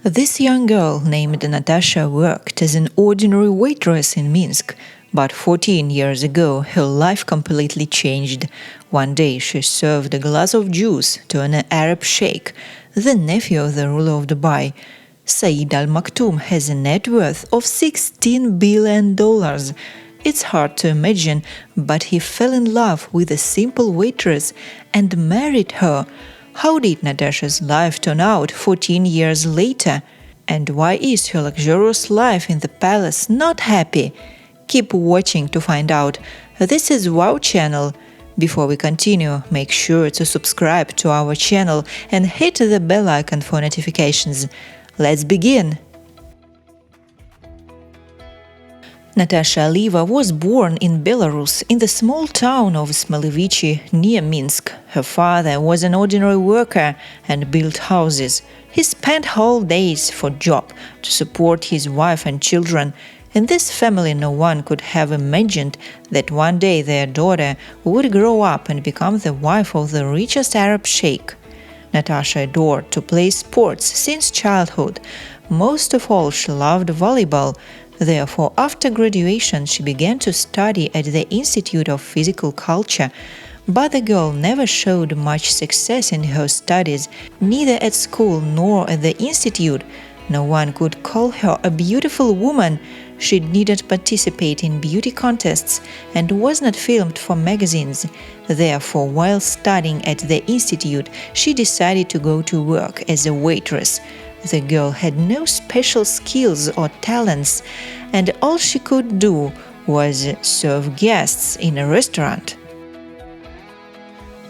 This young girl named Natasha worked as an ordinary waitress in Minsk, but 14 years ago her life completely changed. One day she served a glass of juice to an Arab sheikh, the nephew of the ruler of Dubai. Saeed Al Maktoum has a net worth of $16 billion. It's hard to imagine, but he fell in love with a simple waitress and married her. How did Natasha's life turn out 14 years later? And why is her luxurious life in the palace not happy? Keep watching to find out. This is Wow Channel. Before we continue, make sure to subscribe to our channel and hit the bell icon for notifications. Let's begin! Natasha Alieva was born in Belarus in the small town of Smilivichy near Minsk. Her father was an ordinary worker and built houses. He spent whole days for job to support his wife and children. In this family, no one could have imagined that one day their daughter would grow up and become the wife of the richest Arab sheikh. Natasha adored to play sports since childhood. Most of all, she loved volleyball. Therefore, after graduation, she began to study at the Institute of Physical Culture. But the girl never showed much success in her studies, neither at school nor at the institute. No one could call her a beautiful woman. She didn't participate in beauty contests and was not filmed for magazines. Therefore, while studying at the institute, she decided to go to work as a waitress. The girl had no special skills or talents, and all she could do was serve guests in a restaurant.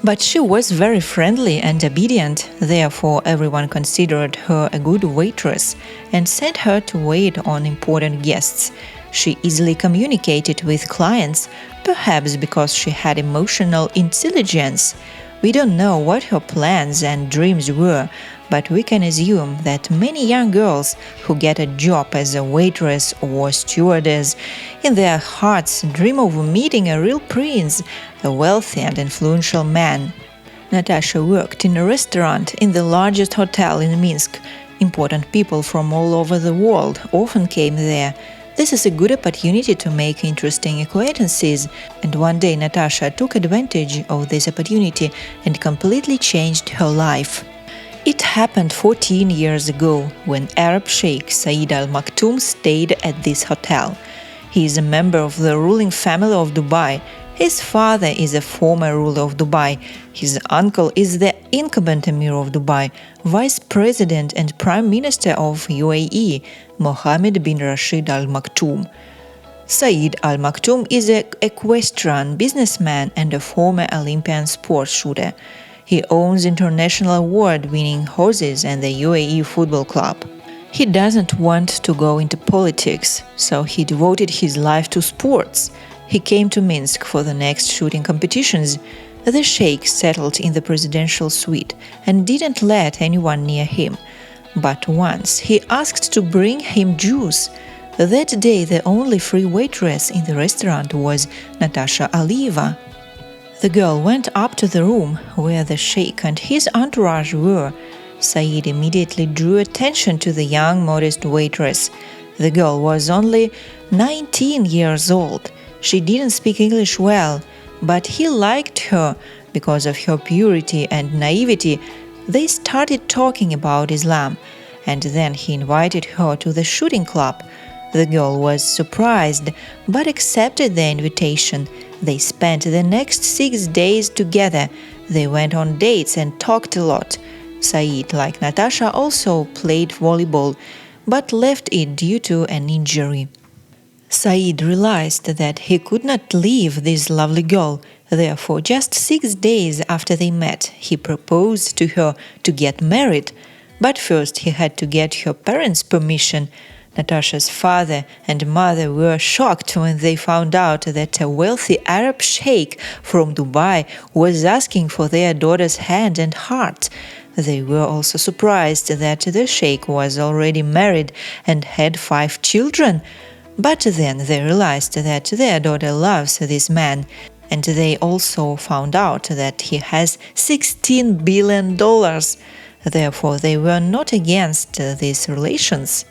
But she was very friendly and obedient, therefore everyone considered her a good waitress and sent her to wait on important guests. She easily communicated with clients, perhaps because she had emotional intelligence. We don't know what her plans and dreams were, but we can assume that many young girls who get a job as a waitress or stewardess in their hearts dream of meeting a real prince, a wealthy and influential man. Natasha worked in a restaurant in the largest hotel in Minsk. Important people from all over the world often came there. This is a good opportunity to make interesting acquaintances, and one day Natasha took advantage of this opportunity and completely changed her life. It happened 14 years ago when Arab Sheikh Saeed Al Maktoum stayed at this hotel. He is a member of the ruling family of Dubai. His father is a former ruler of Dubai. His uncle is the incumbent emir of Dubai, vice president and prime minister of UAE, Mohammed bin Rashid Al Maktoum. Saeed Al Maktoum is an equestrian businessman and a former Olympian sports shooter. He owns international award-winning horses and the UAE football club. He doesn't want to go into politics, so he devoted his life to sports. He came to Minsk for the next shooting competitions. The sheikh settled in the presidential suite and didn't let anyone near him. But once he asked to bring him juice. That day the only free waitress in the restaurant was Natasha Alieva. The girl went up to the room where the sheikh and his entourage were. Saeed immediately drew attention to the young, modest waitress. The girl was only 19 years old. She didn't speak English well, but he liked her because of her purity and naivety. They started talking about Islam, and then he invited her to the shooting club. The girl was surprised, but accepted the invitation. They spent the next 6 days together. They went on dates and talked a lot. Saeed, like Natasha, also played volleyball, but left it due to an injury. Saeed realized that he could not leave this lovely girl. Therefore, just 6 days after they met, he proposed to her to get married. But first he had to get her parents' permission. Natasha's father and mother were shocked when they found out that a wealthy Arab sheikh from Dubai was asking for their daughter's hand and heart. They were also surprised that the sheikh was already married and had 5 children. But then they realized that their daughter loves this man, and they also found out that he has $16 billion. Therefore, they were not against these relations.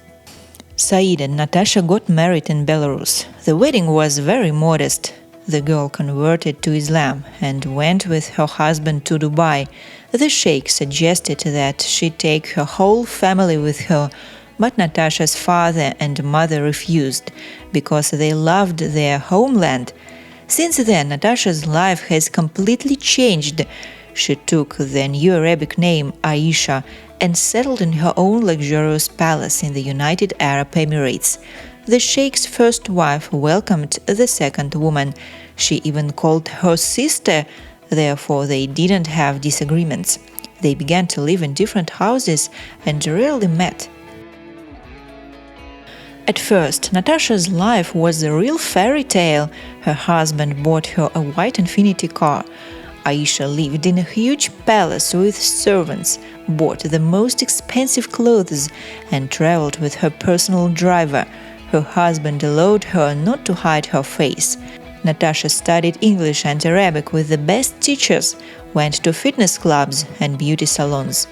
Saeed and Natasha got married in Belarus. The wedding was very modest. The girl converted to Islam and went with her husband to Dubai. The Sheikh suggested that she take her whole family with her, but Natasha's father and mother refused because they loved their homeland. Since then, Natasha's life has completely changed. She took the new Arabic name Aisha and settled in her own luxurious palace in the United Arab Emirates. The Sheikh's first wife welcomed the second woman. She even called her sister, therefore they didn't have disagreements. They began to live in different houses and rarely met. At first, Natasha's life was a real fairy tale. Her husband bought her a white Infiniti car. Aisha lived in a huge palace with servants, bought the most expensive clothes, and traveled with her personal driver. Her husband allowed her not to hide her face. Natasha studied English and Arabic with the best teachers, went to fitness clubs and beauty salons.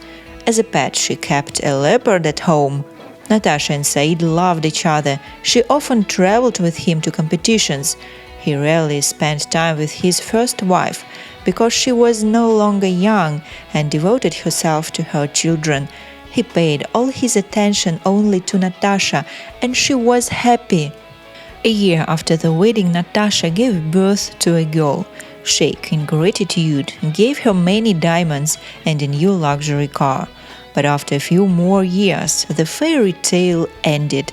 As a pet, she kept a leopard at home. Natasha and Saeed loved each other. She often traveled with him to competitions. He rarely spent time with his first wife because she was no longer young and devoted herself to her children. He paid all his attention only to Natasha, and she was happy. A year after the wedding, Natasha gave birth to a girl. Sheikh, in gratitude, gave her many diamonds and a new luxury car. But after a few more years, the fairy tale ended.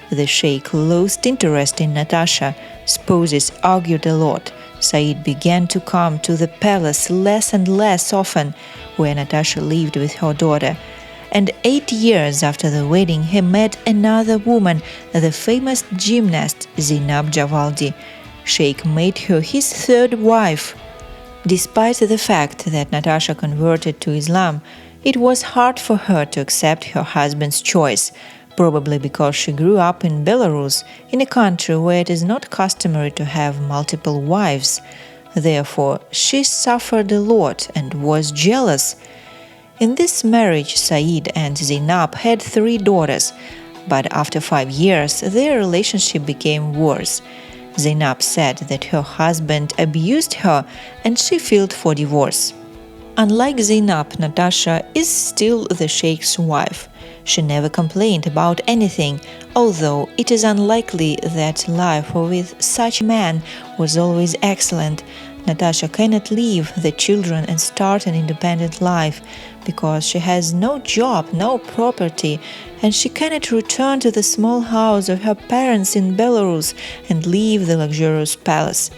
The Sheikh lost interest in Natasha. Spouses argued a lot. Saeed began to come to the palace less and less often, where Natasha lived with her daughter. And 8 years after the wedding, he met another woman, the famous gymnast Zainab Javaldi. Sheikh made her his third wife. Despite the fact that Natasha converted to Islam, it was hard for her to accept her husband's choice, probably because she grew up in Belarus, in a country where it is not customary to have multiple wives. Therefore, she suffered a lot and was jealous. In this marriage, Saeed and Zainab had 3 daughters, but after 5 years, their relationship became worse. Zainab said that her husband abused her and she filed for divorce. Unlike Zainab, Natasha is still the Sheikh's wife. She never complained about anything, although it is unlikely that life with such a man was always excellent. Natasha cannot leave the children and start an independent life because she has no job, no property, and she cannot return to the small house of her parents in Belarus and leave the luxurious palace.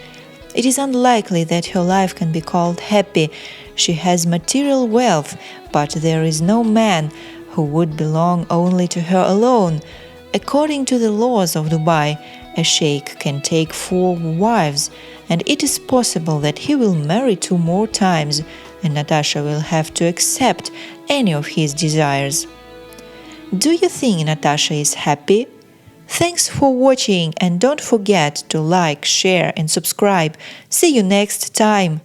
It is unlikely that her life can be called happy. She has material wealth, but there is no man who would belong only to her alone. According to the laws of Dubai, a sheikh can take 4 wives, and it is possible that he will marry 2 more times, and Natasha will have to accept any of his desires. Do you think Natasha is happy? Thanks for watching, and don't forget to like, share and subscribe. See you next time!